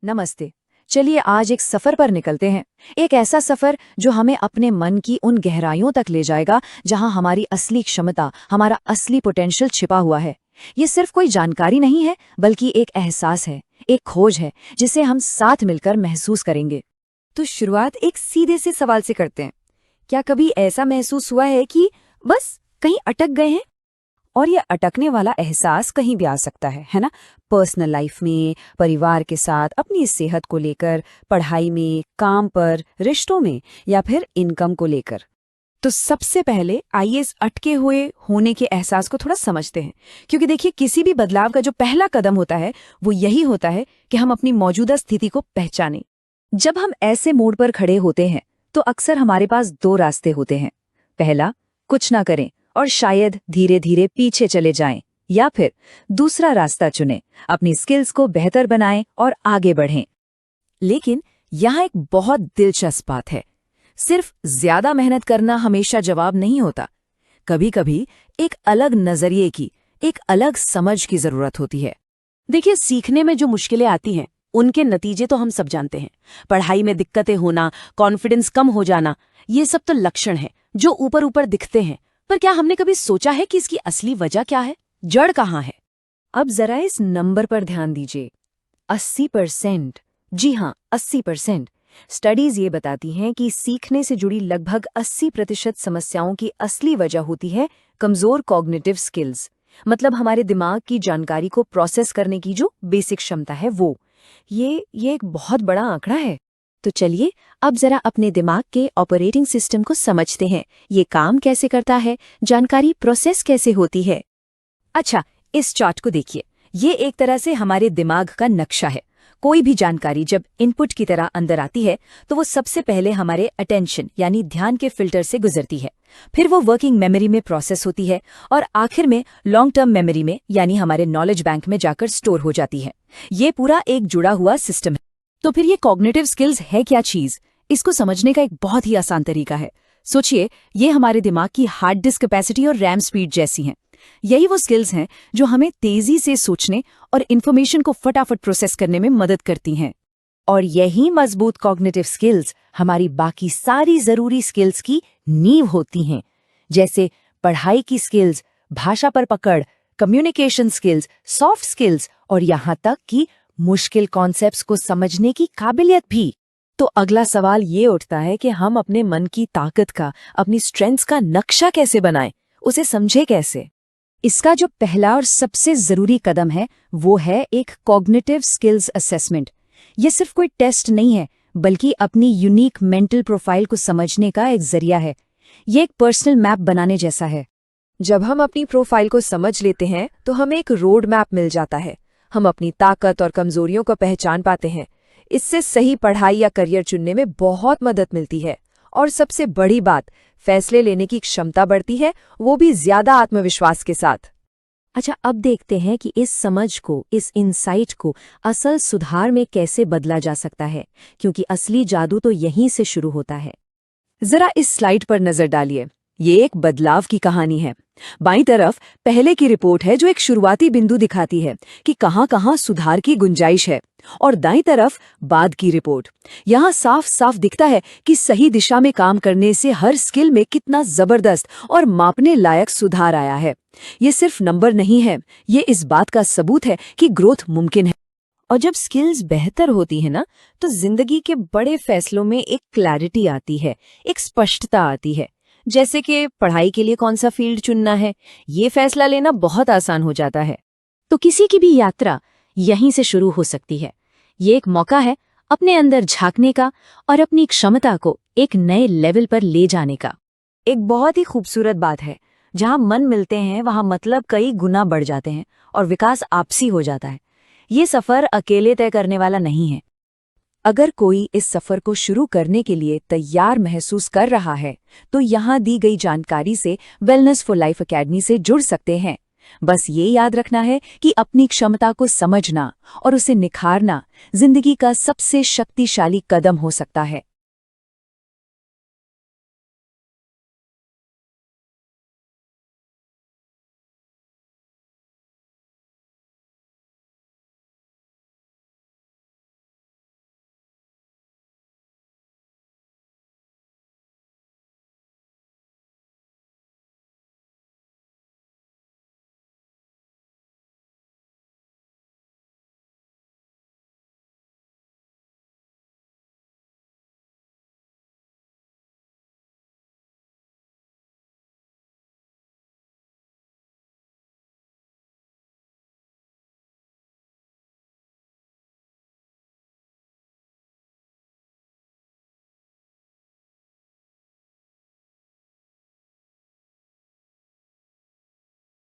नमस्ते। चलिए आज एक सफर पर निकलते हैं। एक ऐसा सफर जो हमें अपने मन की उन गहराइयों तक ले जाएगा जहां हमारी असली क्षमता, हमारा असली पोटेंशियल छिपा हुआ है। ये सिर्फ कोई जानकारी नहीं है, बल्कि एक एहसास है, एक खोज है जिसे हम साथ मिलकर महसूस करेंगे। तो शुरुआत एक सीधे से सवाल से करते हैं। क्या कभी ऐसा महसूस हुआ है कि बस कहीं अटक गए हैं? और ये अटकने वाला एहसास कहीं भी आ सकता है ना? पर्सनल लाइफ में, परिवार के साथ, अपनी सेहत को लेकर, पढ़ाई में, काम पर, रिश्तों में, या फिर इनकम को लेकर। तो सबसे पहले आइए इस अटके हुए होने के एहसास को थोड़ा समझते हैं, क्योंकि देखिए किसी भी बदलाव का जो पहला कदम होता है वो यही होता है कि हम अपनी मौजूदा स्थिति को पहचानें। जब हम ऐसे मोड़ पर खड़े होते हैं तो अक्सर हमारे पास दो रास्ते होते हैं। पहला, कुछ ना करें और शायद धीरे धीरे पीछे चले जाएं, या फिर दूसरा रास्ता चुनें, अपनी स्किल्स को बेहतर बनाएं और आगे बढ़ें। लेकिन यहाँ एक बहुत दिलचस्प बात है, सिर्फ ज्यादा मेहनत करना हमेशा जवाब नहीं होता। कभी कभी एक अलग नजरिए की, एक अलग समझ की जरूरत होती है। देखिए, सीखने में जो मुश्किलें आती हैं उनके नतीजे तो हम सब जानते हैं। पढ़ाई में दिक्कतें होना, कॉन्फिडेंस कम हो जाना, ये सब तो लक्षण हैं जो ऊपर ऊपर दिखते हैं। पर क्या हमने कभी सोचा है कि इसकी असली वजह क्या है? जड़ कहाँ है? अब जरा इस नंबर पर ध्यान दीजिए, 80%। जी हाँ, 80%। स्टडीज ये बताती हैं कि सीखने से जुड़ी लगभग 80% समस्याओं की असली वजह होती है कमजोर कॉग्निटिव स्किल्स। मतलब हमारे दिमाग की जानकारी को प्रोसेस करने की जो बेसिक क्षमता है वो। ये एक बहुत बड़ा आंकड़ा है। तो चलिए अब जरा अपने दिमाग के ऑपरेटिंग सिस्टम को समझते हैं। ये काम कैसे करता है, जानकारी प्रोसेस कैसे होती है। अच्छा, इस चार्ट को देखिए। ये एक तरह से हमारे दिमाग का नक्शा है। कोई भी जानकारी जब इनपुट की तरह अंदर आती है तो वो सबसे पहले हमारे अटेंशन यानी ध्यान के फिल्टर से गुजरती है, फिर वो वर्किंग मेमोरी में प्रोसेस होती है और आखिर में लॉन्ग टर्म मेमोरी में यानी हमारे नॉलेज बैंक में जाकर स्टोर हो जाती है। ये पूरा एक जुड़ा हुआ सिस्टम है। तो फिर ये कॉग्निटिव स्किल्स है क्या चीज? इसको समझने का एक बहुत ही आसान तरीका है। सोचिए, ये हमारे दिमाग की हार्ड डिस्क कैपेसिटी और रैम स्पीड जैसी हैं। यही वो स्किल्स हैं जो हमें तेजी से सोचने और इन्फॉर्मेशन को फटाफट प्रोसेस करने में मदद करती हैं। और यही मजबूत कॉग्निटिव स्किल्स हमारी बाकी सारी जरूरी स्किल्स की नींव होती हैं, जैसे पढ़ाई की स्किल्स, भाषा पर पकड़, कम्युनिकेशन स्किल्स, सॉफ्ट स्किल्स और यहाँ तक कि मुश्किल कॉन्सेप्ट्स को समझने की काबिलियत भी। तो अगला सवाल ये उठता है कि हम अपने मन की ताकत का, अपनी स्ट्रेंथ्स का नक्शा कैसे बनाएं, उसे समझे कैसे? इसका जो पहला और सबसे जरूरी कदम है वो है एक कॉग्निटिव स्किल्स असेसमेंट। ये सिर्फ कोई टेस्ट नहीं है, बल्कि अपनी यूनिक मेंटल प्रोफाइल को समझने का एक जरिया है। ये एक पर्सनल मैप बनाने जैसा है। जब हम अपनी प्रोफाइल को समझ लेते हैं तो हमें एक रोड मैप मिल जाता है। हम अपनी ताकत और कमजोरियों को पहचान पाते हैं। इससे सही पढ़ाई या करियर चुनने में बहुत मदद मिलती है। और सबसे बड़ी बात, फैसले लेने की क्षमता बढ़ती है, वो भी ज्यादा आत्मविश्वास के साथ। अच्छा, अब देखते हैं कि इस समझ को, इस इंसाइट को असल सुधार में कैसे बदला जा सकता है, क्योंकि असली जादू तो यहीं से शुरू होता है। जरा इस स्लाइड पर नजर डालिए। ये एक बदलाव की कहानी है। बाईं तरफ पहले की रिपोर्ट है जो एक शुरुआती बिंदु दिखाती है कि कहां-कहां सुधार की गुंजाइश है, और दाईं तरफ बाद की रिपोर्ट। यहाँ साफ साफ दिखता है कि सही दिशा में काम करने से हर स्किल में कितना जबरदस्त और मापने लायक सुधार आया है। ये सिर्फ नंबर नहीं है, ये इस बात का सबूत है कि ग्रोथ मुमकिन है। और जब स्किल्स बेहतर होती है ना, तो जिंदगी के बड़े फैसलों में एक क्लैरिटी आती है, एक स्पष्टता आती है। जैसे कि पढ़ाई के लिए कौन सा फील्ड चुनना है, ये फैसला लेना बहुत आसान हो जाता है। तो किसी की भी यात्रा यहीं से शुरू हो सकती है। ये एक मौका है अपने अंदर झांकने का और अपनी क्षमता को एक नए लेवल पर ले जाने का। एक बहुत ही खूबसूरत बात है, जहां मन मिलते हैं वहां मतलब कई गुना बढ़ जाते हैं और विकास आपसी हो जाता है। ये सफर अकेले तय करने वाला नहीं है। अगर कोई इस सफर को शुरू करने के लिए तैयार महसूस कर रहा है तो यहाँ दी गई जानकारी से वेलनेस फॉर लाइफ एकेडमी से जुड़ सकते हैं। बस ये याद रखना है कि अपनी क्षमता को समझना और उसे निखारना जिंदगी का सबसे शक्तिशाली कदम हो सकता है।